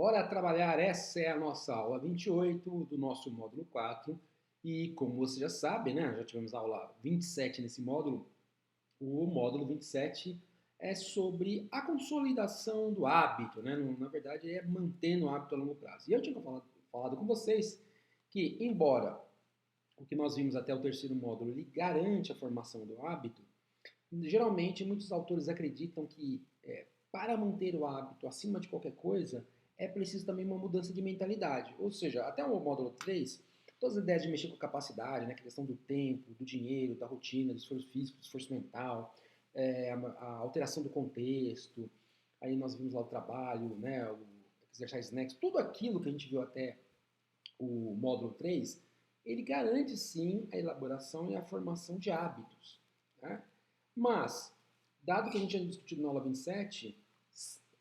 Bora trabalhar, essa é a nossa aula 28 do nosso módulo 4 e como você já sabe, né, já tivemos a aula 27 nesse módulo, o módulo 27 é sobre a consolidação do hábito, né, na verdade é mantendo o hábito a longo prazo. E eu tinha falado com vocês que, embora o que nós vimos até o terceiro módulo, ele garante a formação do hábito, geralmente muitos autores acreditam que para manter o hábito acima de qualquer coisa, é preciso também uma mudança de mentalidade. Ou seja, até o módulo 3, todas as ideias de mexer com capacidade, né, a questão do tempo, do dinheiro, da rotina, do esforço físico, do esforço mental, a alteração do contexto, aí nós vimos lá o trabalho, né, o exercise next, tudo aquilo que a gente viu até o módulo 3, ele garante sim a elaboração e a formação de hábitos. Né? Mas, dado que a gente já discutiu na aula 27,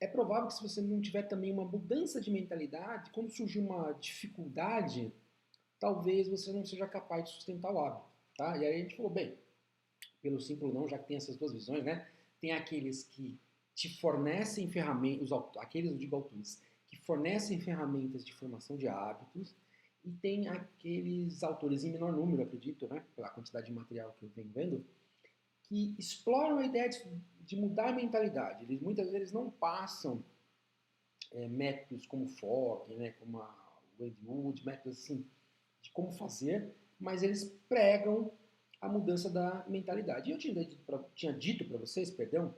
é provável que se você não tiver também uma mudança de mentalidade, quando surgir uma dificuldade, talvez você não seja capaz de sustentar o hábito. Tá? E aí a gente falou, bem, pelo simples não, já que tem essas duas visões, né? Tem aqueles que te fornecem ferramentas, aqueles, eu digo autores, que fornecem ferramentas de formação de hábitos, e tem aqueles autores em menor número, acredito, né? Pela quantidade de material que eu venho vendo, que exploram a ideia de mudar a mentalidade. Muitas vezes não passam métodos como Fogg, né, como a Wedgwood, métodos assim de como fazer, mas eles pregam a mudança da mentalidade. E eu tinha dito para vocês, perdão,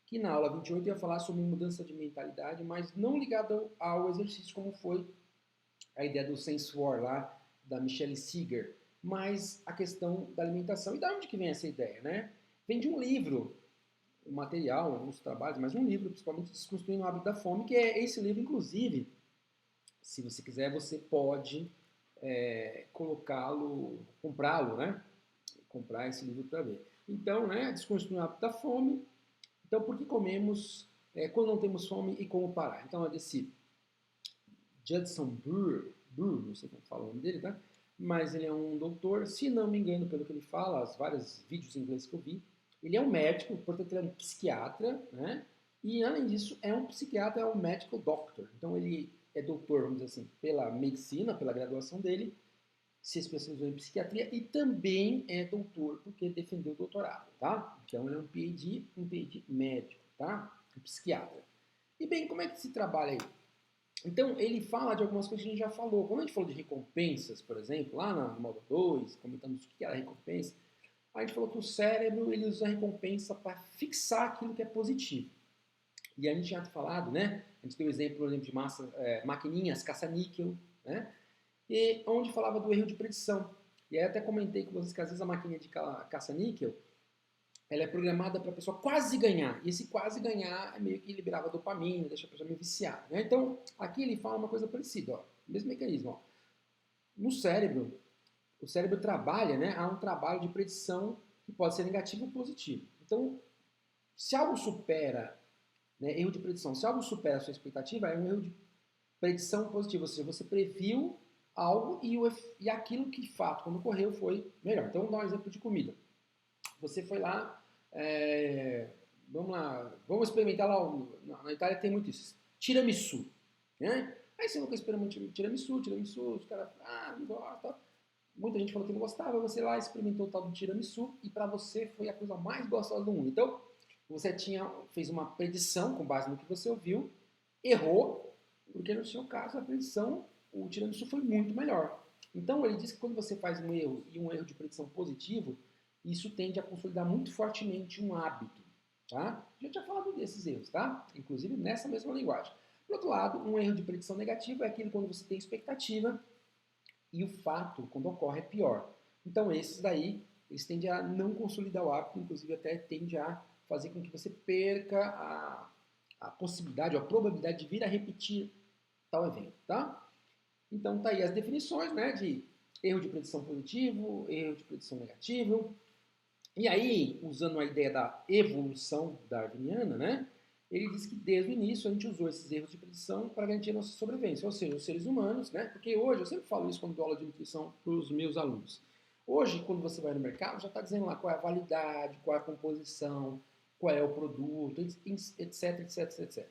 que na aula 28 eu ia falar sobre mudança de mentalidade, mas não ligado ao exercício como foi a ideia do Sense War lá, da Michelle Seeger, mas a questão da alimentação. E da onde que vem essa ideia, né? Vem de um livro, um material, alguns trabalhos, mas um livro, principalmente Desconstruindo o Hábito da Fome, que é esse livro, inclusive, se você quiser, você pode colocá-lo, comprá-lo, né? Comprar esse livro para ver. Então, né, Desconstruindo o Hábito da Fome. Então, por que comemos quando não temos fome e como parar? Então, é desse Judson Burr, não sei como fala o nome dele, tá? Mas ele é um doutor, se não me engano, pelo que ele fala, os vários vídeos em inglês que eu vi, ele é um médico, portanto ele é um psiquiatra, né? E além disso, é um psiquiatra, é um medical doctor. Então ele é doutor, vamos dizer assim, pela medicina, pela graduação dele, se especializou em psiquiatria e também é doutor porque defendeu o doutorado, tá? Então ele é um PhD médico, tá? Um psiquiatra. E bem, como é que se trabalha aí? Então, ele fala de algumas coisas que a gente já falou. Quando a gente falou de recompensas, por exemplo, lá no módulo 2, comentamos o que era recompensa, a gente falou que o cérebro ele usa a recompensa para fixar aquilo que é positivo. E a gente já tinha falado, né? A gente deu o exemplo de maquininhas, caça-níquel, né? E onde falava do erro de predição. E aí até comentei com vocês que às vezes a maquininha de caça-níquel ela é programada para a pessoa quase ganhar. E esse quase ganhar é meio que liberava dopamina, deixa a pessoa meio viciada. Né? Então, aqui ele fala uma coisa parecida. Ó, mesmo mecanismo. Ó. No cérebro, o cérebro trabalha, né? Há um trabalho de predição que pode ser negativo ou positivo. Então, se algo supera, né, erro de predição, se algo supera a sua expectativa, é um erro de predição positiva. Ou seja, você previu algo e aquilo que, de fato, quando ocorreu, foi melhor. Então, vamos dar um exemplo de comida. Você foi lá, vamos lá, vamos experimentar lá, na Itália tem muito isso, tiramisu, né? Aí você nunca experimentou tiramisu, os caras, não gosta. Muita gente falou que não gostava, você lá experimentou o tal do tiramisu e para você foi a coisa mais gostosa do mundo. Então, você fez uma predição com base no que você ouviu, errou, porque no seu caso a predição, o tiramisu foi muito melhor. Então, ele diz que quando você faz um erro e um erro de predição positivo, isso tende a consolidar muito fortemente um hábito. Tá? Já tinha falado desses erros, tá? Inclusive nessa mesma linguagem. Por outro lado, um erro de predição negativa é aquele quando você tem expectativa e o fato, quando ocorre, é pior. Então, esses daí, eles tendem a não consolidar o hábito, inclusive até tende a fazer com que você perca a possibilidade, ou a probabilidade de vir a repetir tal evento, tá? Então, tá aí as definições, né, de erro de predição positivo, erro de predição negativo. E aí, usando a ideia da evolução darwiniana, né, ele diz que desde o início a gente usou esses erros de predição para garantir a nossa sobrevivência, ou seja, os seres humanos, né, porque hoje, eu sempre falo isso quando dou aula de nutrição para os meus alunos, hoje, quando você vai no mercado, já está dizendo lá qual é a validade, qual é a composição, qual é o produto, etc, etc, etc.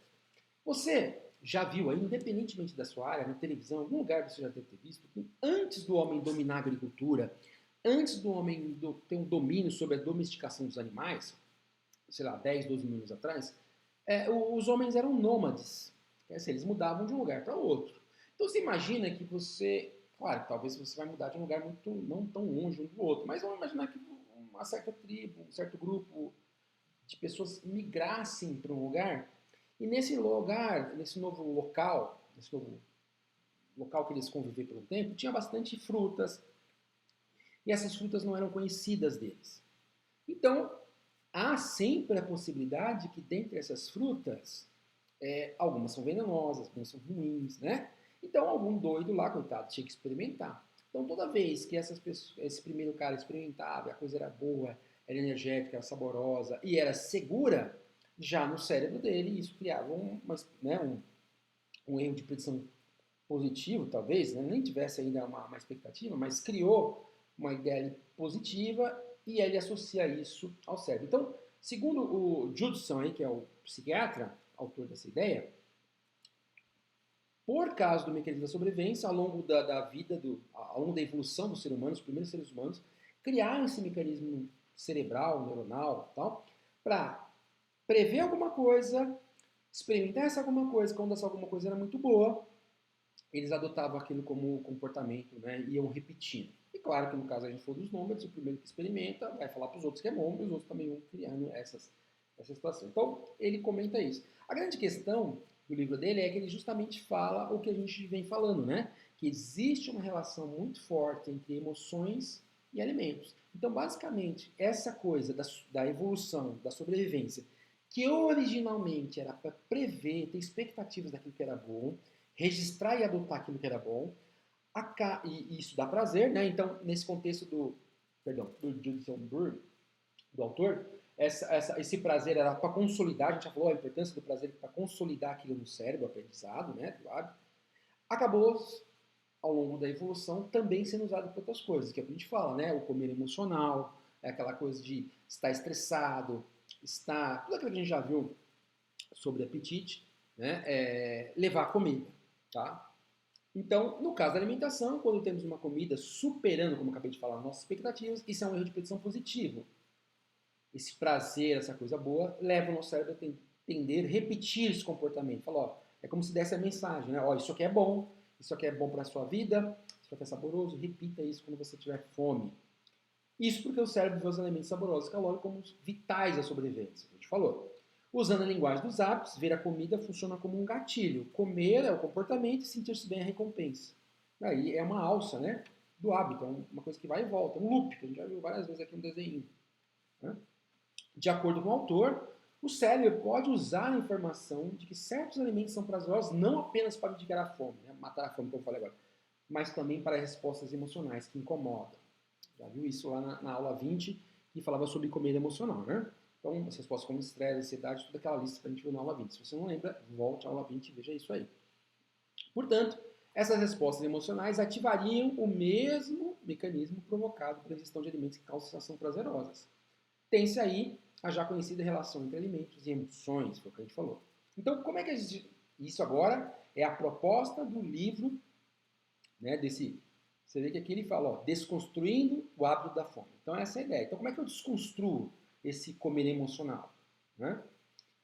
Você já viu aí, independentemente da sua área, na televisão, em algum lugar você já deve ter visto, que antes do homem dominar a agricultura, antes do homem ter um domínio sobre a domesticação dos animais, sei lá, 10, 12 mil anos atrás, os homens eram nômades. Quer dizer, eles mudavam de um lugar para outro. Então você imagina que você, claro, talvez você vai mudar de um lugar muito, não tão longe um do outro, mas vamos imaginar que uma certa tribo, um certo grupo de pessoas migrassem para um lugar e nesse lugar, nesse novo local que eles conviveram por um tempo, tinha bastante frutas e essas frutas não eram conhecidas deles. Então, há sempre a possibilidade que dentre essas frutas, algumas são venenosas, algumas são ruins, né? Então, algum doido lá, coitado, tinha que experimentar. Então, toda vez que esse primeiro cara experimentava, a coisa era boa, era energética, era saborosa e era segura, já no cérebro dele isso criava um erro de predição positivo, talvez, né? Nem tivesse ainda uma expectativa, mas criou uma ideia positiva e ele associa isso ao cérebro. Então, segundo o Judson, aí, que é o psiquiatra, autor dessa ideia, por causa do mecanismo da sobrevivência, ao longo da vida, ao longo da evolução do ser humano, os primeiros seres humanos, criaram esse mecanismo cerebral, neuronal, tal, para prever alguma coisa, experimentar essa alguma coisa, quando essa alguma coisa era muito boa, eles adotavam aquilo como comportamento, né, e iam repetindo. E claro que no caso a gente for dos nômades, o primeiro que experimenta vai falar para os outros que é bom, e os outros também vão criando essa situação. Então, ele comenta isso. A grande questão do livro dele é que ele justamente fala o que a gente vem falando, né? Que existe uma relação muito forte entre emoções e alimentos. Então, basicamente, essa coisa da evolução, da sobrevivência, que originalmente era para prever, ter expectativas daquilo que era bom, registrar e adotar aquilo que era bom, e isso dá prazer, né? Então, nesse contexto do Judson Burr, do autor, esse prazer era para consolidar, a gente já falou a importância do prazer para consolidar aquilo no cérebro, o aprendizado, né, do hábito, acabou, ao longo da evolução, também sendo usado para outras coisas, que é o que a gente fala, né, o comer emocional, é aquela coisa de estar estressado, tudo aquilo que a gente já viu sobre apetite, né, levar comida, tá? Então, no caso da alimentação, quando temos uma comida superando, como eu acabei de falar, nossas expectativas, isso é um erro de predição positivo. Esse prazer, essa coisa boa, leva o nosso cérebro a tender a repetir esse comportamento. Fala, ó, é como se desse a mensagem, né? Ó, isso aqui é bom para a sua vida, isso aqui é saboroso, repita isso quando você tiver fome. Isso porque o cérebro vê os elementos saborosos e calóricos como vitais à sobrevivência, a gente falou. Usando a linguagem dos hábitos, ver a comida funciona como um gatilho. Comer é o comportamento e sentir-se bem é a recompensa. Aí é uma alça, né? Do hábito, é uma coisa que vai e volta, um loop, que a gente já viu várias vezes aqui no desenho. Né? De acordo com o autor, o cérebro pode usar a informação de que certos alimentos são prazerosos não apenas para mitigar a fome, né? Matar a fome, como eu falei agora, mas também para respostas emocionais que incomodam. Já viu isso lá na aula 20, que falava sobre comida emocional, né? Então, as respostas como estresse, ansiedade, toda aquela lista que a gente viu na aula 20. Se você não lembra, volte à aula 20 e veja isso aí. Portanto, essas respostas emocionais ativariam o mesmo mecanismo provocado pela ingestão de alimentos que causam sensação prazerosas. Tem-se aí a já conhecida relação entre alimentos e emoções, foi o que a gente falou. Então, como é que a gente... Isso agora é a proposta do livro, né, Você vê que aqui ele fala, ó, desconstruindo o hábito da fome. Então, essa é a ideia. Então, como é que eu desconstruo esse comer emocional? Né?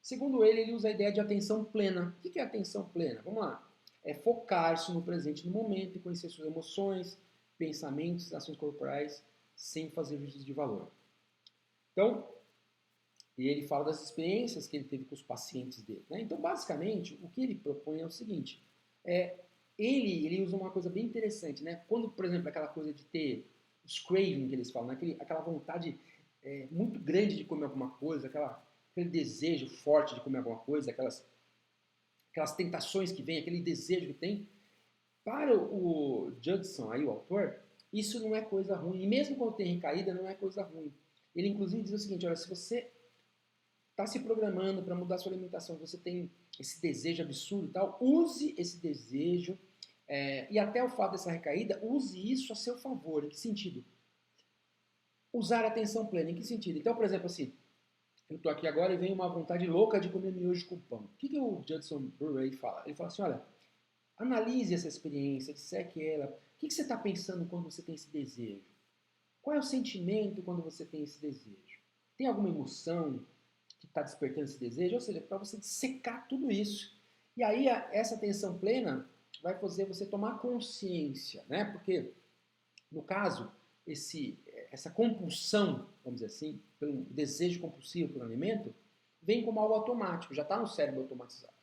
Segundo ele usa a ideia de atenção plena. O que é atenção plena? Vamos lá. É focar-se no presente, no momento, e conhecer suas emoções, pensamentos, ações corporais, sem fazer juízos de valor. Então, ele fala das experiências que ele teve com os pacientes dele. Né? Então, basicamente, o que ele propõe é o seguinte. Ele usa uma coisa bem interessante. Né? Quando, por exemplo, aquela coisa de ter os craving que eles falam, né? Aquela vontade muito grande de comer alguma coisa, aquele desejo forte de comer alguma coisa, aquelas tentações que vem, aquele desejo que tem. Para o Judson, aí, o autor, isso não é coisa ruim. E mesmo quando tem recaída, não é coisa ruim. Ele, inclusive, diz o seguinte, olha, se você está se programando para mudar sua alimentação, você tem esse desejo absurdo e tal, use esse desejo e até o fato dessa recaída, use isso a seu favor. Em que sentido? Usar a atenção plena. Em que sentido? Então, por exemplo, assim, eu estou aqui agora e vem uma vontade louca de comer miojo com pão. O que o Judson Murray fala? Ele fala assim, olha, analise essa experiência, disseque ela. O que você está pensando quando você tem esse desejo? Qual é o sentimento quando você tem esse desejo? Tem alguma emoção que está despertando esse desejo? Ou seja, para você dissecar tudo isso. E aí essa atenção plena vai fazer você tomar consciência, né? Porque, no caso, essa compulsão, vamos dizer assim, pelo desejo compulsivo pelo alimento, vem como algo automático, já está no cérebro automatizado.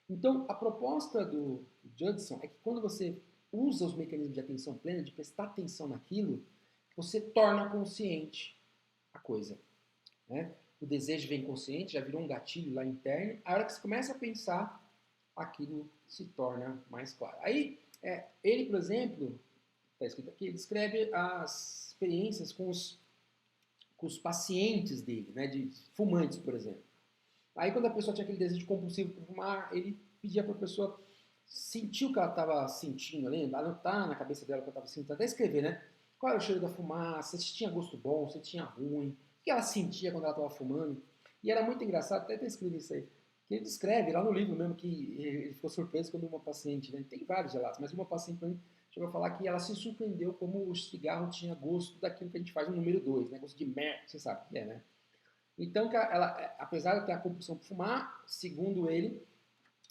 Então, a proposta do Judson é que quando você usa os mecanismos de atenção plena, de prestar atenção naquilo, você torna consciente a coisa. Né? O desejo vem consciente, já virou um gatilho lá interno. A hora que você começa a pensar, aquilo se torna mais claro. Aí, ele, por exemplo, está escrito aqui, ele descreve as experiências com os pacientes dele, né, de fumantes, por exemplo. Aí, quando a pessoa tinha aquele desejo compulsivo por fumar, ele pedia para a pessoa sentir o que ela estava sentindo ali, anotar na cabeça dela o que ela estava sentindo, até escrever, né? Qual era o cheiro da fumaça, se tinha gosto bom, se tinha ruim, o que ela sentia quando ela estava fumando. E era muito engraçado, até ter escrito isso aí, que ele descreve lá no livro mesmo que ele ficou surpreso quando uma paciente, né, tem vários relatos, mas uma paciente chegou a falar que ela se surpreendeu como o cigarro tinha gosto daquilo que a gente faz no número 2, né? Gosto de merda, você sabe o que é, né? Então, ela, apesar de ter a compulsão por fumar, segundo ele,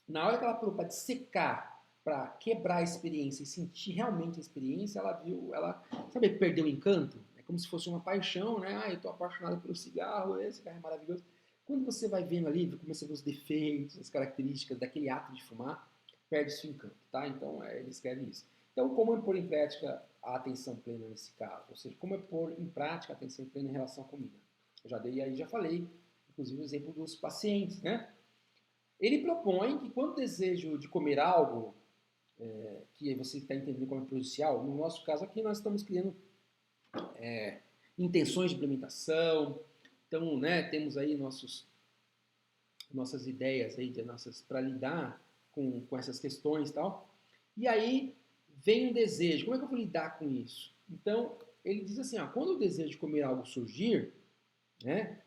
na hora que ela parou para dissecar, para quebrar a experiência e sentir realmente a experiência, ela viu, ela, sabe, perdeu o encanto. É como se fosse uma paixão, né? Ah, eu estou apaixonado pelo cigarro, esse cigarro é maravilhoso. Quando você vai vendo ali, começa a ver os defeitos, as características daquele ato de fumar, perde-se o encanto, tá? Então, ele escreve isso. Então, como é pôr em prática a atenção plena nesse caso? Ou seja, como é pôr em prática a atenção plena em relação à comida? Eu já dei aí, já falei, inclusive o exemplo dos pacientes, né? Ele propõe que quando o desejo de comer algo, que você está entendendo como é prejudicial, no nosso caso aqui nós estamos criando intenções de implementação, então, né, temos aí nossas ideias aí, para lidar com essas questões e tal, e aí vem um desejo, como é que eu vou lidar com isso? Então, ele diz assim, ó, quando o desejo de comer algo surgir, né?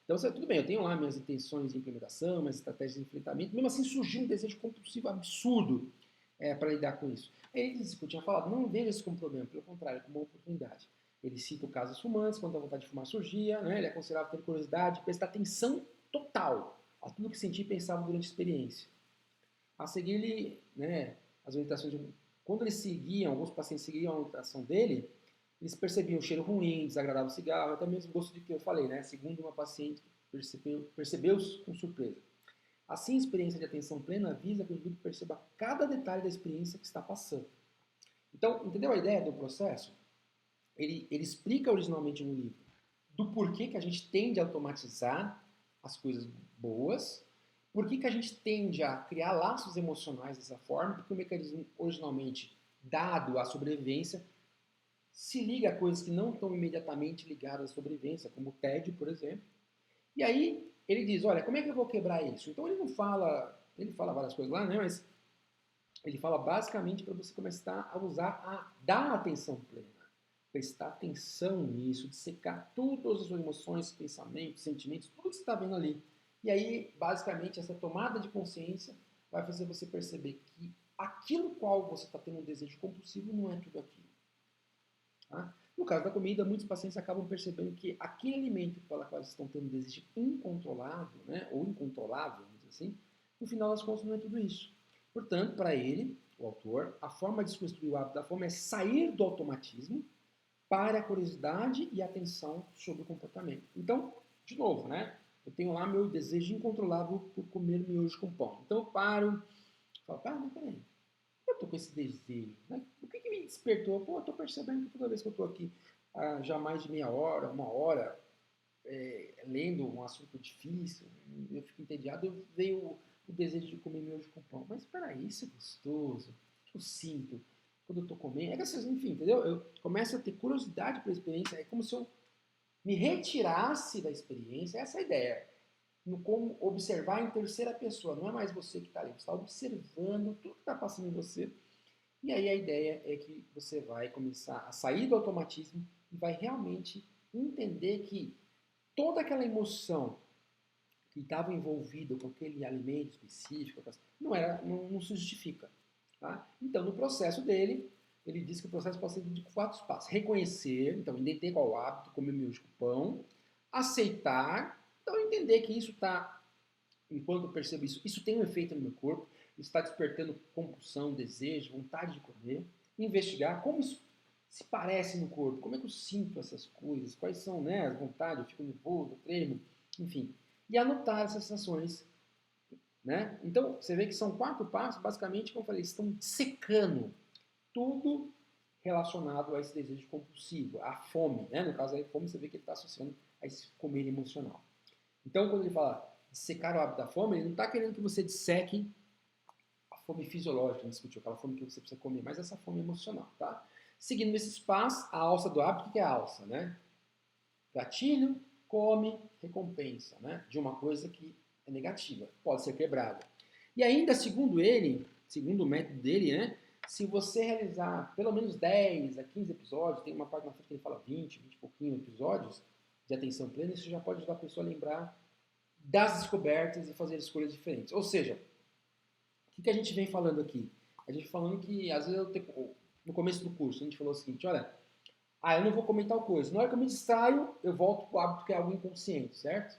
Então, tudo bem, eu tenho lá minhas intenções de implementação, minhas estratégias de enfrentamento, mesmo assim surgiu um desejo compulsivo absurdo para lidar com isso. Ele disse que eu tinha falado, não veja isso como problema, pelo contrário, como uma oportunidade. Ele cita o caso dos fumantes, quando a vontade de fumar surgia, né? Ele aconselhava ter curiosidade, prestar atenção total a tudo que sentia e pensava durante a experiência. A seguir, ele, né, as orientações, quando eles seguiam, alguns pacientes seguiam a orientação dele, eles percebiam o cheiro ruim, desagradável do cigarro, até mesmo o gosto de que eu falei, né? Segundo uma paciente percebeu com surpresa. Assim, a experiência de atenção plena visa que o indivíduo perceba cada detalhe da experiência que está passando. Então, entendeu a ideia do processo? Ele explica originalmente no livro do porquê que a gente tende a automatizar as coisas boas, por que a gente tende a criar laços emocionais dessa forma, porque o mecanismo originalmente dado à sobrevivência se liga a coisas que não estão imediatamente ligadas à sobrevivência, como o tédio, por exemplo. E aí ele diz, olha, como é que eu vou quebrar isso? Então ele fala várias coisas lá, né? Mas ele fala basicamente para você começar a usar dar atenção plena, prestar atenção nisso, dissecar todas as suas emoções, pensamentos, sentimentos, tudo que você está vendo ali. E aí, basicamente, essa tomada de consciência vai fazer você perceber que aquilo qual você está tendo um desejo compulsivo não é tudo aquilo. Tá? No caso da comida, muitos pacientes acabam percebendo que aquele alimento pela qual estão tendo um desejo incontrolável, né, ou incontrolável, vamos dizer assim, no final das contas não é tudo isso. Portanto, para ele, o autor, a forma de desconstruir o hábito da fome é sair do automatismo para a curiosidade e atenção sobre o comportamento. Então, de novo, né, eu tenho lá meu desejo incontrolável por comer miojo com pão. Então eu paro, falo, mas peraí, eu tô com esse desejo, né? O que me despertou? Pô, eu tô percebendo que toda vez que eu tô aqui já mais de meia hora, uma hora, lendo um assunto difícil, eu fico entediado, veio o desejo de comer miojo com pão. Mas espera aí, isso é gostoso. O que eu sinto quando eu tô comendo? É que, enfim, entendeu? Eu começo a ter curiosidade pela experiência. É como se eu me retirasse da experiência. Essa é a ideia. No como observar em terceira pessoa. Não é mais você que está ali. Você está observando tudo que está passando em você. E aí a ideia é que você vai começar a sair do automatismo e vai realmente entender que toda aquela emoção que estava envolvido com aquele alimento específico, não se justifica. Tá? Então, no processo dele, ele diz que o processo pode ser de 4 passos. Reconhecer, então, entender qual é o hábito, comer miojo com pão. Aceitar, então, entender que isso está, enquanto eu percebo isso, isso tem um efeito no meu corpo, isso está despertando compulsão, desejo, vontade de comer. Investigar como isso se parece no corpo, como é que eu sinto essas coisas, quais são, né, as vontades, eu fico nervoso, eu tremo, enfim. E anotar essas sensações, né? Então, você vê que são 4 passos, basicamente, como eu falei, estão secando tudo relacionado a esse desejo compulsivo, a fome, né? No caso aí, fome, você vê que ele está associando a esse comer emocional. Então, quando ele fala de secar o hábito da fome, ele não está querendo que você disseque a fome fisiológica, a gente discutiu, aquela fome que você precisa comer, mas essa fome emocional, tá? Seguindo esses passos, a alça do hábito, o que é a alça, né? Gatilho, come, recompensa, né? De uma coisa que é negativa, pode ser quebrada. E ainda, segundo ele, segundo o método dele, né? Se você realizar pelo menos 10 a 15 episódios, tem uma parte na frente que ele fala 20 e pouquinho episódios de atenção plena, isso já pode ajudar a pessoa a lembrar das descobertas e fazer escolhas diferentes. Ou seja, o que a gente vem falando aqui? A gente falando que, às vezes, no começo do curso, a gente falou o seguinte, olha, eu não vou comer tal coisa. Na hora que eu me distraio, eu volto para o hábito que é algo inconsciente, certo?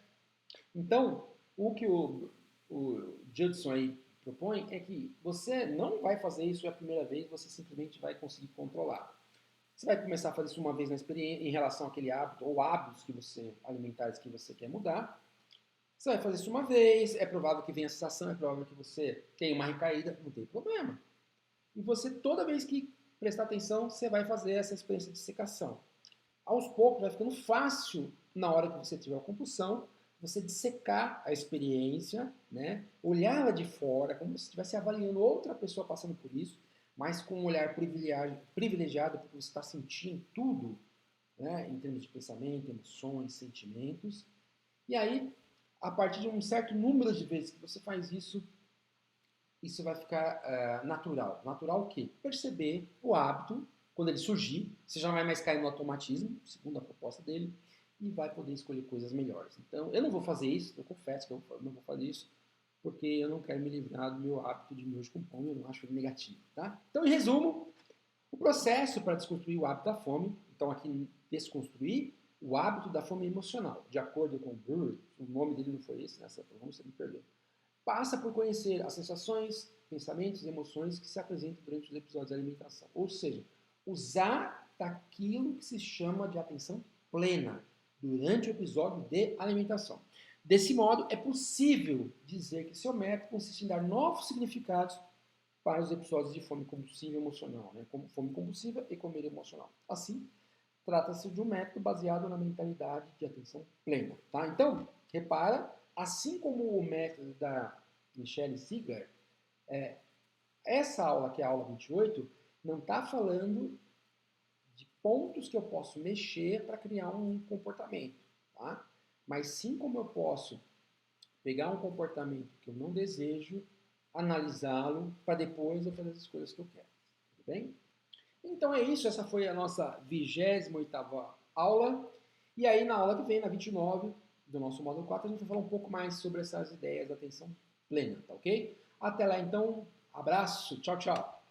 Então, o que o Judson aí propõe é que você não vai fazer isso a primeira vez, você simplesmente vai conseguir controlar. Você vai começar a fazer isso uma vez na experiência, em relação àquele hábito, ou hábitos alimentares que você quer mudar. Você vai fazer isso uma vez, é provável que venha a sensação, é provável que você tenha uma recaída, não tem problema. E você, toda vez que prestar atenção, você vai fazer essa experiência de dissecação. Aos poucos vai ficando fácil, na hora que você tiver a compulsão, você dissecar a experiência, né? Olhá-la de fora, como se estivesse avaliando outra pessoa passando por isso, mas com um olhar privilegiado, porque você está sentindo tudo, né? Em termos de pensamento, emoções, sentimentos. E aí, a partir de um certo número de vezes que você faz isso, isso vai ficar natural. Natural o quê? Perceber o hábito, quando ele surgir, você já não vai mais cair no automatismo, segundo a proposta dele, e vai poder escolher coisas melhores. Então, eu não vou fazer isso, eu confesso que eu não vou fazer isso, porque eu não quero me livrar do meu hábito de miojo com pão, eu não acho ele negativo, tá? Então, em resumo, o processo para desconstruir o hábito da fome, então aqui desconstruir o hábito da fome emocional, de acordo com o Brewer, o nome dele não foi esse nessa pronúncia, me perdoe, passa por conhecer as sensações, pensamentos e emoções que se apresentam durante os episódios de alimentação. Ou seja, usar daquilo que se chama de atenção plena durante o episódio de alimentação. Desse modo, é possível dizer que seu método consiste em dar novos significados para os episódios de fome compulsiva e emocional, né? Como fome compulsiva e comer emocional. Assim, trata-se de um método baseado na mentalidade de atenção plena. Tá? Então, repara, assim como o método da Michelle Ziegler, essa aula, que é a aula 28, não está falando de pontos que eu posso mexer para criar um comportamento. Tá? Mas sim como eu posso pegar um comportamento que eu não desejo, analisá-lo, para depois eu fazer as coisas que eu quero. Tudo bem? Então é isso, essa foi a nossa 28ª aula. E aí na aula que vem, na 29 do nosso módulo 4, a gente vai falar um pouco mais sobre essas ideias da atenção plena, tá ok? Até lá então, abraço, tchau, tchau.